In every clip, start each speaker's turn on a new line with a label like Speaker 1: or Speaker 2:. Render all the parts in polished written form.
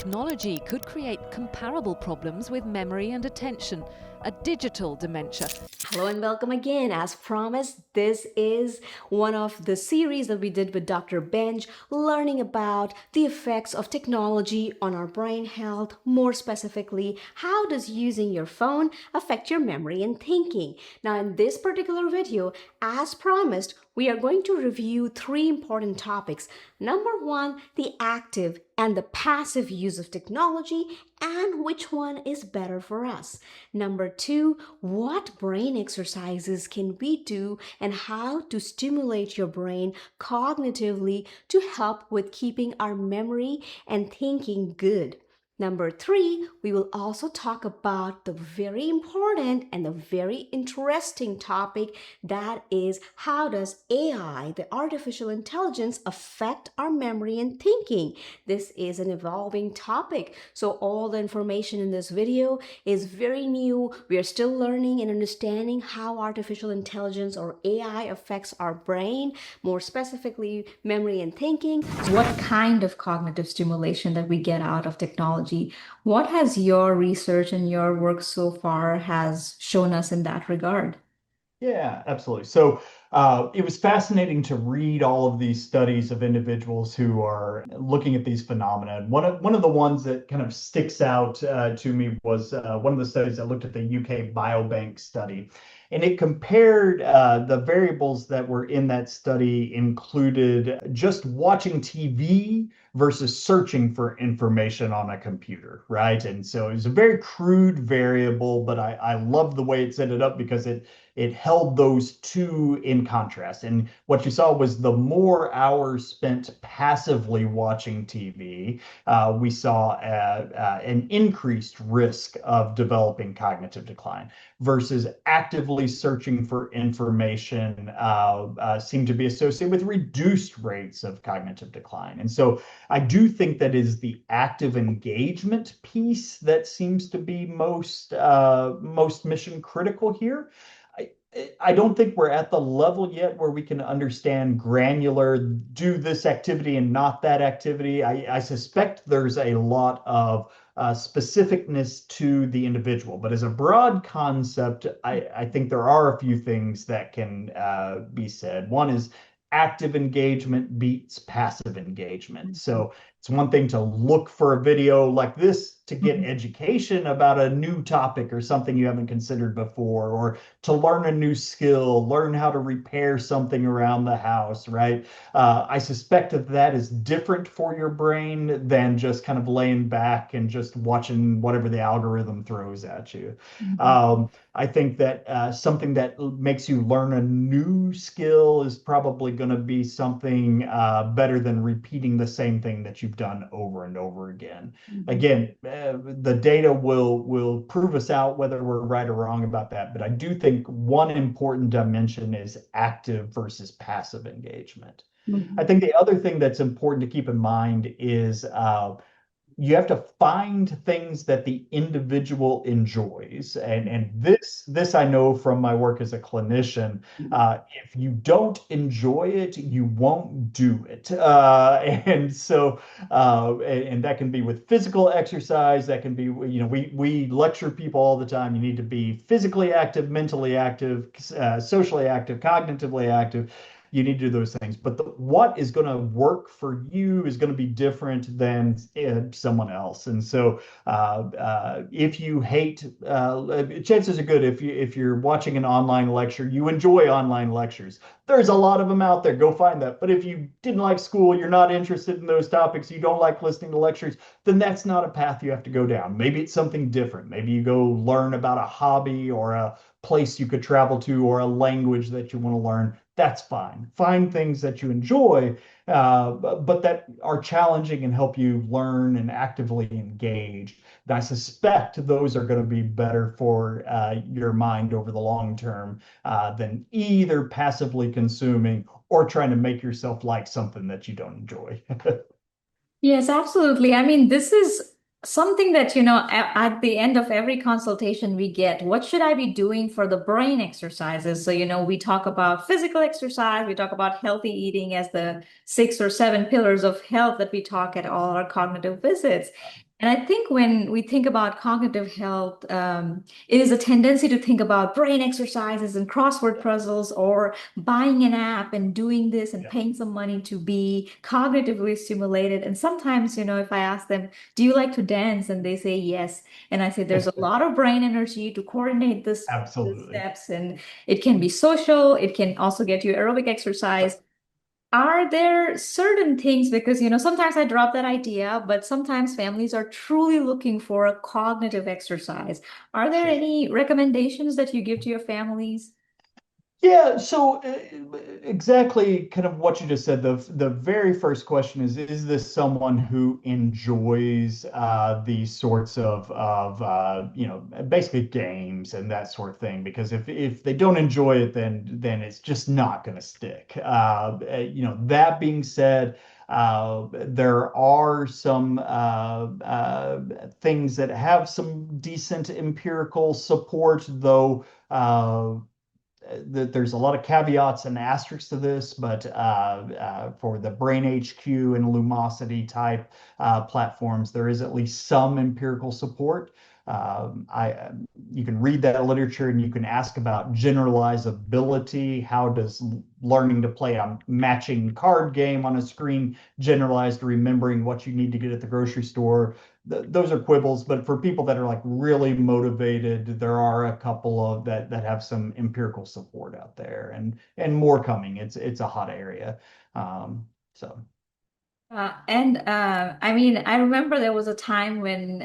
Speaker 1: technology could create comparable problems with memory and attention, a digital dementia.
Speaker 2: Hello and welcome again. As promised, this is one of the series that we did with Dr. Benge, learning about the effects of technology on our brain health. More specifically, how does using your phone affect your memory and thinking? Now, in this particular video, as promised, we are going to review three important topics. Number one, the active and the passive use of technology and which one is better for us. Number two, what brain exercises can we do and how to stimulate your brain cognitively to help with keeping our memory and thinking good. Number three, we will also talk about the very important and the very interesting topic that is, how does AI, the artificial intelligence, affect our memory and thinking? This is an evolving topic, so all the information in this video is very new. We are still learning and understanding how artificial intelligence or AI affects our brain, more specifically memory and thinking. What kind of cognitive stimulation that we get out of technology? What has your research and your work so far has shown us in that regard?
Speaker 3: Yeah, absolutely. So it was fascinating to read all of these studies of individuals who are looking at these phenomena. One of the ones that kind of sticks out to me was one of the studies that looked at the UK Biobank study. And it compared the variables that were in that study included just watching TV versus searching for information on a computer, right? And so it was a very crude variable, but I love the way it set it up because it held those two in contrast. And what you saw was the more hours spent passively watching TV, we saw an increased risk of developing cognitive decline versus actively searching for information seemed to be associated with reduced rates of cognitive decline. And so I do think that is the active engagement piece that seems to be most mission critical here. I don't think we're at the level yet where we can understand granular, do this activity and not that activity. I suspect there's a lot of specificness to the individual, but as a broad concept, I think there are a few things that can be said. One is active engagement beats passive engagement. So it's one thing to look for a video like this to get education about a new topic or something you haven't considered before, or to learn a new skill, learn how to repair something around the house, right? I suspect that that is different for your brain than just kind of laying back and just watching whatever the algorithm throws at you. I think that something that makes you learn a new skill is probably going to be something better than repeating the same thing that you've done over and over again. Again, the data will prove us out whether we're right or wrong about that. But I do think one important dimension is active versus passive engagement. I think the other thing that's important to keep in mind is you have to find things that the individual enjoys. And this I know from my work as a clinician. If you don't enjoy it, you won't do it. And so, and that can be with physical exercise. That can be, we lecture people all the time. You need to be physically active, mentally active, socially active, cognitively active. You need to do those things, but what is going to work for you is going to be different than someone else. And so, if you hate, chances are good if you're watching an online lecture, you enjoy online lectures. There's a lot of them out there. Go find that. But if you didn't like school, you're not interested in those topics, you don't like listening to lectures, then that's not a path you have to go down. Maybe it's something different. Maybe you go learn about a hobby or a place you could travel to or a language that you want to learn. That's fine. Find things that you enjoy, but that are challenging and help you learn and actively engage. And I suspect those are going to be better for your mind over the long term than either passively consuming or trying to make yourself like something that you don't enjoy.
Speaker 4: Yes, absolutely. I mean, this is something that, at the end of every consultation we get, what should I be doing for the brain exercises? So, we talk about physical exercise, we talk about healthy eating as the 6 or 7 pillars of health that we talk at all our cognitive visits. And I think when we think about cognitive health, it is a tendency to think about brain exercises and crossword puzzles or buying an app and doing this and
Speaker 3: Yeah.
Speaker 4: paying some money to be cognitively stimulated. And sometimes, if I ask them, do you like to dance? And they say yes. And I say there's a lot of brain energy to coordinate the
Speaker 3: Absolutely.
Speaker 4: steps, and it can be social. It can also get you aerobic exercise. Are there certain things, because sometimes I drop that idea, but sometimes families are truly looking for a cognitive exercise. Are there
Speaker 3: Sure.
Speaker 4: any recommendations that you give to your families?
Speaker 3: Yeah, so exactly kind of what you just said. The very first question is this someone who enjoys these sorts of basically games and that sort of thing? Because if they don't enjoy it, then it's just not going to stick. That being said, there are some things that have some decent empirical support, though. There's a lot of caveats and asterisks to this, but for the Brain HQ and Lumosity type platforms, there is at least some empirical support. You can read that literature and you can ask about generalizability. How does learning to play a matching card game on a screen generalize to remembering what you need to get at the grocery store? Those are quibbles, but for people that are like really motivated, there are a couple of that have some empirical support out there, and more coming. It's a hot area. So
Speaker 4: I mean, I remember there was a time when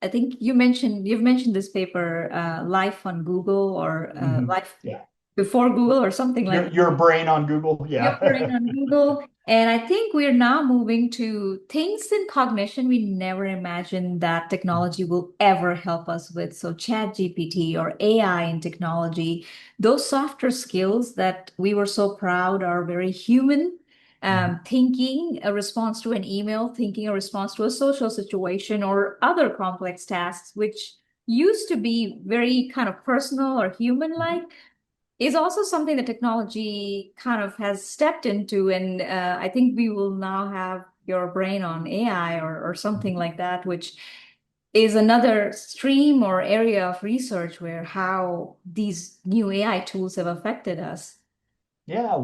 Speaker 4: I think you've mentioned this paper, Life on Google, or
Speaker 3: mhm.
Speaker 4: Life
Speaker 3: Yeah,
Speaker 4: Before Google or something like
Speaker 3: your brain on Google.
Speaker 4: Yep, right
Speaker 3: Yeah.
Speaker 4: on Google. And I think we're now moving to things in cognition we never imagined that technology will ever help us with. So ChatGPT or AI in technology, those softer skills that we were so proud are very human. Thinking a response to an email, thinking a response to a social situation or other complex tasks, which used to be very kind of personal or human-like, is also something that technology kind of has stepped into. And I think we will now have your brain on AI or something like that, which is another stream or area of research where how these new AI tools have affected us.
Speaker 3: Yeah,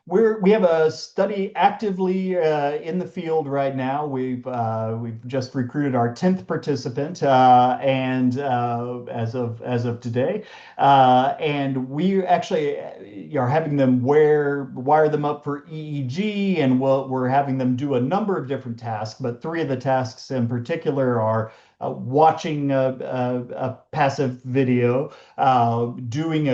Speaker 3: we have a study actively in the field right now. We've just recruited our 10th participant, and as of today, and we actually are having them wire them up for EEG, and we're having them do a number of different tasks. But three of the tasks in particular are watching a passive video, doing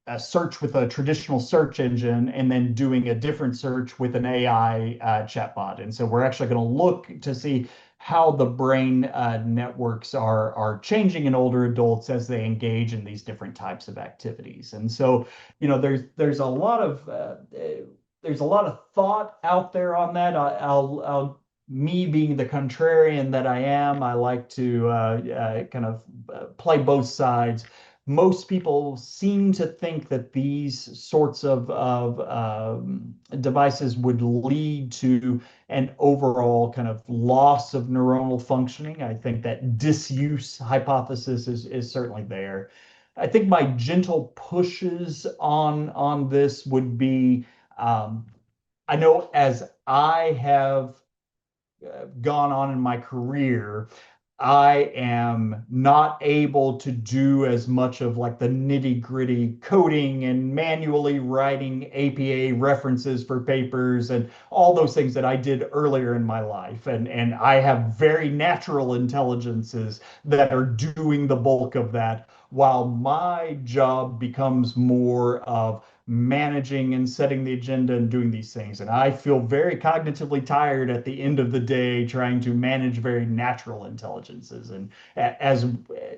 Speaker 3: a search with a traditional search engine, and then doing a different search with an AI chatbot. And so we're actually going to look to see how the brain networks are changing in older adults as they engage in these different types of activities. And so, there's a lot of thought out there on that. I'll me being the contrarian that I am, I like to kind of play both sides. Most people seem to think that these sorts of devices would lead to an overall kind of loss of neuronal functioning. I think that disuse hypothesis is certainly there. I think my gentle pushes on this would be, I know as I have gone on in my career, I am not able to do as much of like the nitty gritty coding and manually writing APA references for papers and all those things that I did earlier in my life. And I have very natural intelligences that are doing the bulk of that, while my job becomes more of managing and setting the agenda and doing these things. And I feel very cognitively tired at the end of the day trying to manage very natural intelligences. And as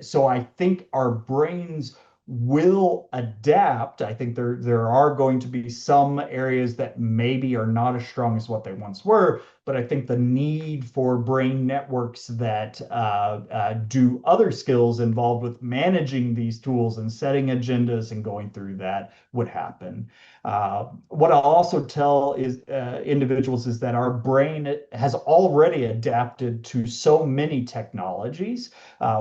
Speaker 3: so I think our brains will adapt. I think there are going to be some areas that maybe are not as strong as what they once were, but I think the need for brain networks that do other skills involved with managing these tools and setting agendas and going through that would happen. What I'll also tell is individuals is that our brain has already adapted to so many technologies.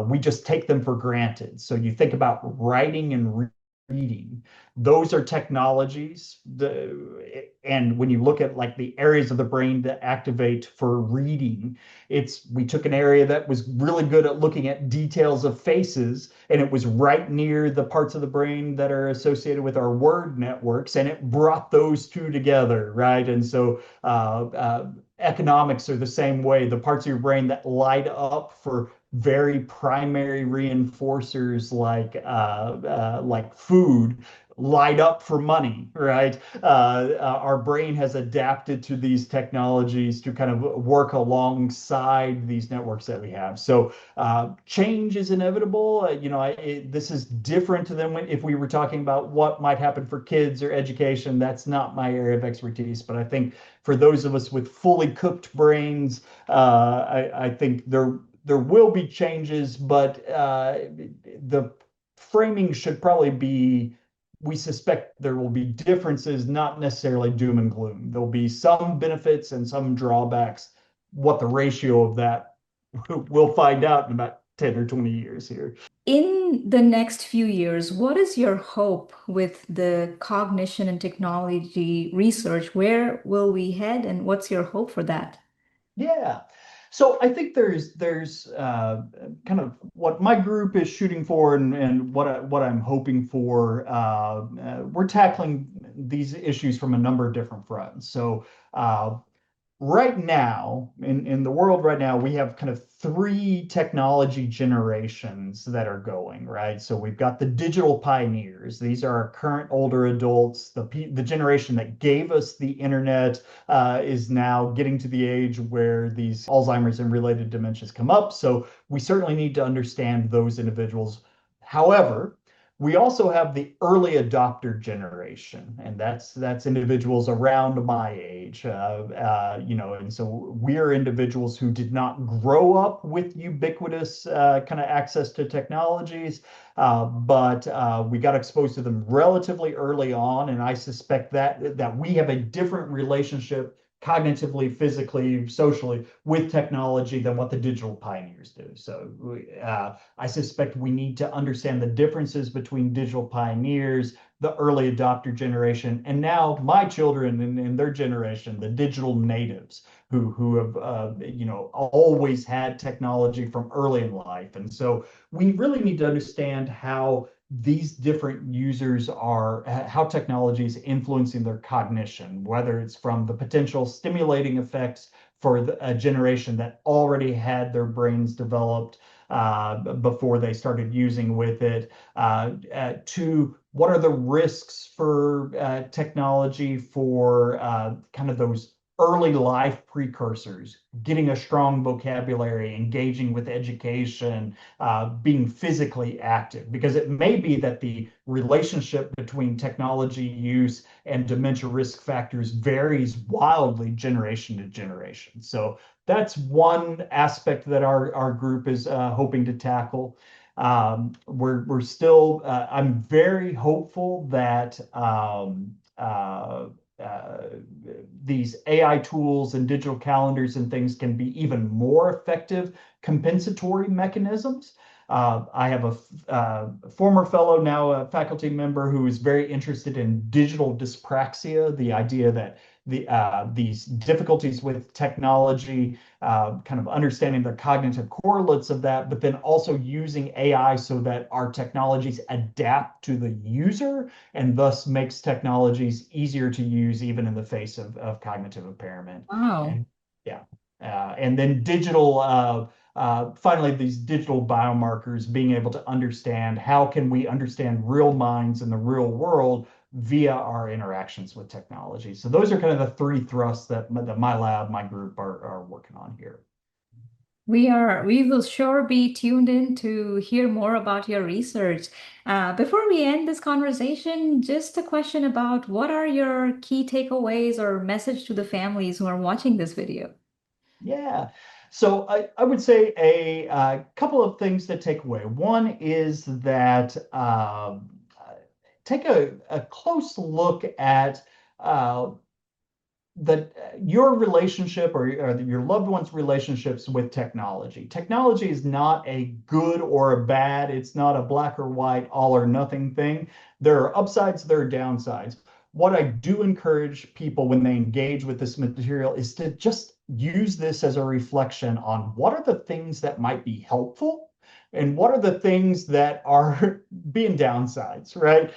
Speaker 3: We just take them for granted. So you think about writing and reading. Those are technologies. And when you look at like the areas of the brain that activate for reading, we took an area that was really good at looking at details of faces, and it was right near the parts of the brain that are associated with our word networks, and it brought those two together, right? And so economics are the same way. The parts of your brain that light up for very primary reinforcers like food light up for money, right? Our brain has adapted to these technologies to kind of work alongside these networks that we have. So change is inevitable. This is different than if we were talking about what might happen for kids or education. That's not my area of expertise, but I think for those of us with fully cooked brains, I think there will be changes, but the framing should probably be, we suspect there will be differences, not necessarily doom and gloom. There'll be some benefits and some drawbacks. What the ratio of that, we'll find out in about 10 or 20 years here.
Speaker 4: In the next few years, what is your hope with the cognition and technology research? Where will we head, and what's your hope for that?
Speaker 3: Yeah. So I think there's kind of what my group is shooting for and what I'm hoping for. We're tackling these issues from a number of different fronts. So right now, in the world right now, we have kind of three technology generations that are going, right? So we've got the digital pioneers. These are our current older adults. The generation that gave us the internet is now getting to the age where these Alzheimer's and related dementias come up. So we certainly need to understand those individuals. However, we also have the early adopter generation, and that's individuals around my age, and so we're individuals who did not grow up with ubiquitous kind of access to technologies, but we got exposed to them relatively early on, and I suspect that we have a different relationship cognitively, physically, socially with technology than what the digital pioneers do. So I suspect we need to understand the differences between digital pioneers, the early adopter generation, and now my children and their generation, the digital natives who have always had technology from early in life. And so we really need to understand how these different users how technology is influencing their cognition, whether it's from the potential stimulating effects for a generation that already had their brains developed before they started using with it, to what are the risks for technology for kind of those early life precursors, getting a strong vocabulary, engaging with education, being physically active, because it may be that the relationship between technology use and dementia risk factors varies wildly generation to generation. So that's one aspect that our group is hoping to tackle. We're still, I'm very hopeful that these AI tools and digital calendars and things can be even more effective compensatory mechanisms. I have a former fellow, now a faculty member, who is very interested in digital dyspraxia, the idea that these difficulties with technology, kind of understanding the cognitive correlates of that, but then also using AI so that our technologies adapt to the user and thus makes technologies easier to use even in the face of cognitive impairment.
Speaker 4: Wow.
Speaker 3: And yeah. And then finally, these digital biomarkers, being able to understand how can we understand real minds in the real world via our interactions with technology. So those are kind of the three thrusts that my lab, my group are working on here.
Speaker 4: We will sure be tuned in to hear more about your research. Before we end this conversation, just a question about what are your key takeaways or message to the families who are watching this video?
Speaker 3: Yeah. So I would say a couple of things to take away. One is that take a close look at uh, your relationship or your loved one's relationships with technology. Technology is not a good or a bad. It's not a black or white, all or nothing thing. There are upsides, there are downsides. What I do encourage people when they engage with this material is to just use this as a reflection on what are the things that might be helpful and what are the things that are being downsides, right?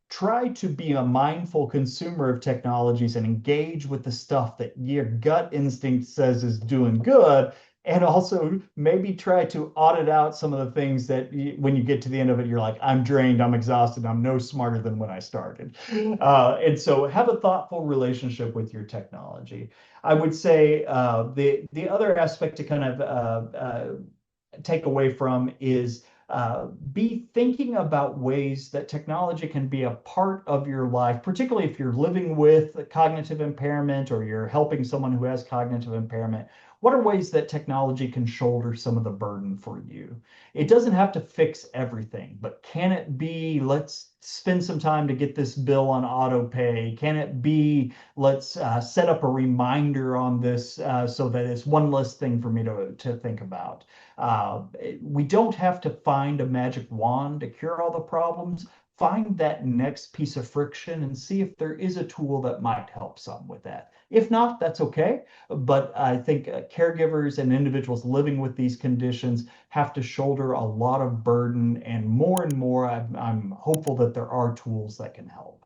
Speaker 3: Try to be a mindful consumer of technologies and engage with the stuff that your gut instinct says is doing good. And also maybe try to audit out some of the things that when you get to the end of it, you're like, I'm drained, I'm exhausted, I'm no smarter than when I started. And so have a thoughtful relationship with your technology. I would say the other aspect to kind of take away from is be thinking about ways that technology can be a part of your life, particularly if you're living with cognitive impairment or you're helping someone who has cognitive impairment. What are ways that technology can shoulder some of the burden for you? It doesn't have to fix everything, but can it be, let's spend some time to get this bill on auto pay? Can it be, let's set up a reminder on this so that it's one less thing for me to think about? Uh, we don't have to find a magic wand to cure all the problems. Find that next piece of friction and see if there is a tool that might help some with that. If not, that's okay. But I think caregivers and individuals living with these conditions have to shoulder a lot of burden, and more I'm hopeful that there are tools that can help.